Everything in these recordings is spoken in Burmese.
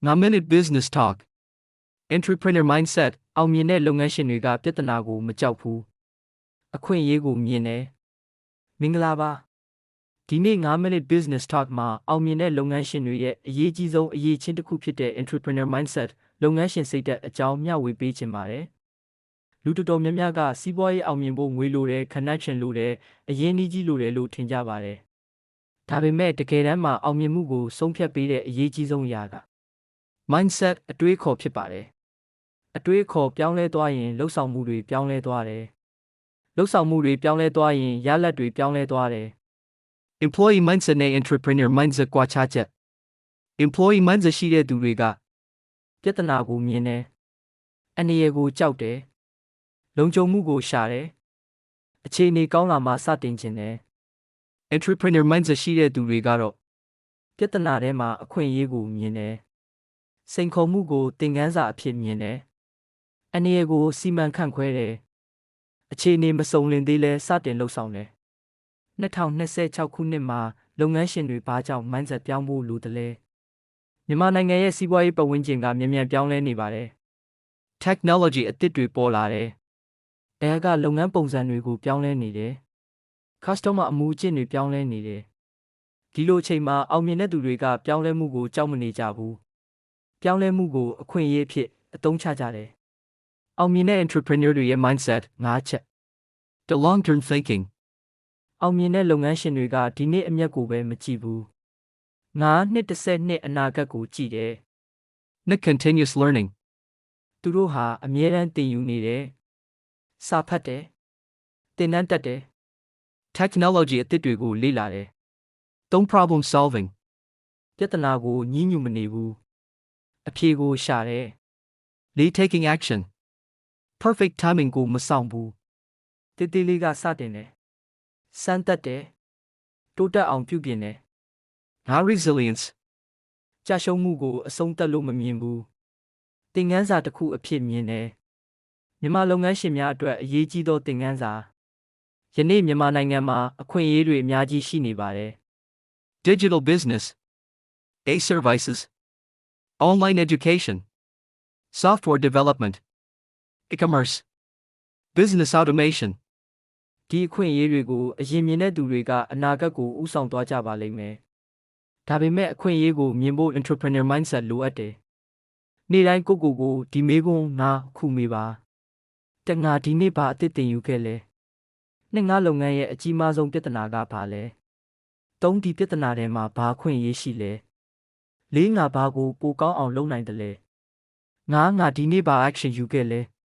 9-minute business talk. Entrepreneur mindset. အောင်မြင်တဲ့လုပ်ငန်းရှင်တွေကပြဿနာကိုမကြောက်ဘူး။အခွင့်အရေးကိုမြင်တယ်။မင်္ဂလာပါ။ဒီနေ့9-minute business talk မှာအောင်မြင်တဲ့လုပ်ငန်းရှင်တွေရဲ့အရေးကြီးဆုံးအရေးချင်းတစ်ခုဖြစ်တဲ့ entrepreneur mindset လုပ်ငန်းရှင်စိတ်ဓာတ်အကြောင်းမျှဝေပေးချင်ပါတယ်။လူတော်တော်များများကစီးပွားရေးအောင်မြင်ဖို့ငွေလိုတယ် connection လိုတယ်အရင်းအနှီးကြီးလိုတယ်လို့ထင်ကြပါတယ်။ဒါပေမဲ့တကယ်တမ်းမှာအောင်မြင်မှုကိုဆုံးဖြတ်ပေးတဲ့အရေးကြီးဆုံးအရာကmindset အတွေးခေါ်ဖြစ်ပါတယ်။အတွေးခေါ်ပြောင်းလဲသွားရင်လှုပ်ဆောင်မှုတွေပြောင်းလဲသွားတယ်။လှုပ်ဆောင်မှုတွေပြောင်းလဲသွားရင်ရလဒ်တွေပြောင်းလဲသွားတယ်။ Employee mindset နဲ့ entrepreneur mindset ကွာခြားချက် Employee mindset ရှိတဲ့သူတွေကပြဿနာကိုမြင်တယ်။အန္တရာယ်ကိုကြောက်တယ်။လုံခြုံမှုကိုရှာတယ်။အခြေအနေကောင်းလာမှစတင်ခြင်းတယ်။ Entrepreneur mindset ရှိတဲ့သူတွေကတော့ပြဿနာထဲမှာအခွင့်အရေးကိုမြင်တယ်။စိန်ခေါ်မှုကိုသင်ခန်းစာအဖြစ်မြင်တယ်။အန္တရာယ်ကိုစီမံခန့်ခွဲတယ်။အခြေအနေမစုံလင်သေးလဲစတင်လှုပ်ဆောင်တယ်။2026ခုနှစ်မှာလုပ်ငန်းရှင်တွေဘာကြောင့် mindset ပြောင်းဖို့လိုသလဲ။မြန်မာနိုင်ငံရဲ့စီးပွားရေးပတ်ဝန်းကျင်ကမြန်မြန်ပြောင်းလဲနေပါတယ်။ Technology အသစ်တွေပေါ်လာတယ်။အဲကလုပ်ငန်းပုံစံတွေကိုပြောင်းလဲနေတယ်။ Customer အမှုအကျင့်တွေပြောင်းလဲနေတယ်။ဒီလိုအချိန်မှာအောင်မြင်တဲ့သူတွေကပြောင်းလဲမှုကိုကြောက်မနေကြဘူး။ပြောင်းလဲမှုကိုအခွင့်အရေးအဖြစ်အသုံးချကြတယ်။အောင်မြင်တဲ့ entrepreneur တွေရဲ့ mindset ၅ ချက် The long-term thinking အောင်မြင်တဲ့လုပ်ငန်းရှင်တွေကဒီနေ့အမြတ်ကိုပဲမကြည့်ဘူး။နှစ်10နှစ်အနာဂတ်ကိုကြည့်တယ်။ continuous learning သူတို့ဟာအမြဲတမ်းသင်ယူနေတယ်။စာဖတ်တယ်။သင်တန်းတက်တယ်။ Technology အသစ်တွေကိုလေ့လာတယ်။ problem solving ပြဿနာကိုညှိညူမနေဘူး။အဖြေကိုရှာတယ်။ taking action perfect timing ကိုမဆောင်ဘူး။တေးသေးလေးကစတင်တယ်။စမ်းသပ်တယ်။တိုးတက်အောင်ပြုပြင်တယ်။ resilience ကြာရှုံးမှုကိုအဆုံးသတ်လို့မမြင်ဘူး။သင်ခန်းစာတစ်ခုအဖြစ်မြင်တယ်။မြန်မာလုပ်ငန်းရှင်များအတွက်အရေးကြီးသောသင်ခန်းစာယနေ့မြန်မာနိုင်ငံမှာအခွင့်အရေးတွေအများကြီးရှိနေပါတယ်။ Digital business services online education software development e-commerce business automation ဒီအခွင့်အရေးတွေကိုအရင်မြင်တဲ့သူတွေကအနာဂတ်ကိုဥဆောင်သွားကြပါလိမ့်မယ်။ဒါပေမဲ့အခွင့်အရေးကိုမြင်ဖို့ entrepreneur mindset လိုအပ်တယ်။နေ့တိုင်းကိုဒီမေးခွန်းငါခုမေးပါ။တငါဒီနေ့ဘာအသစ်တင်ယူခဲ့လဲ။ငါလုပ်ငန်းရဲ့အကြီးမားဆုံးပြဿနာကဘာလဲ။ဒီပြဿနာထဲမှာဘာအခွင့်အရေးရှိလဲ။ငါဘာကိုပိုကောင်းအောင်လုပ်နိုင်တယ်လဲ။ငါဒီနေ့ဘာ action ယူခဲ့လဲ။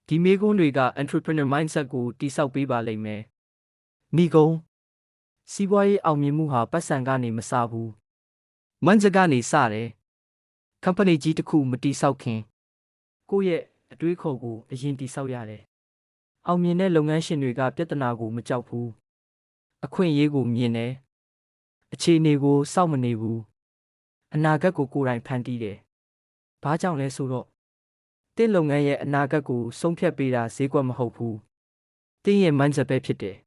ဒီမေးခွန်းတွေက entrepreneur mindset ကိုတိဆောက်ပေးပါလိမ့်မယ်။မိကုံးစီးပွားရေးအောင်မြင်မှုဟာပတ်စံကနေမစဘူး။ mindset ကနေစတယ်။ company ကြီးတစ်ခုမတိဆောက်ခင်ကိုယ့်ရဲ့အတွေးခေါ်ကိုအရင်တိဆောက်ရတယ်။အောင်မြင်တဲ့လုပ်ငန်းရှင်တွေကပြဿနာကိုမကြောက်ဘူး။အခွင့်အရေးကိုမြင်တယ်။အခြေအနေကိုစောင့်မနေဘူး။အနာဂတ်ကိုကိုယ်တိုင်ဖန်တီးတယ်။ဘာကြောင့်လဲဆိုတော့သင်လုပ်ငန်းရဲ့အနာဂတ်ကိုဆုံးဖြတ်ပေးတာဈေးကွက်မဟုတ်ဘူး။သင်ရဲ့ mindset ပဲဖြစ်တယ်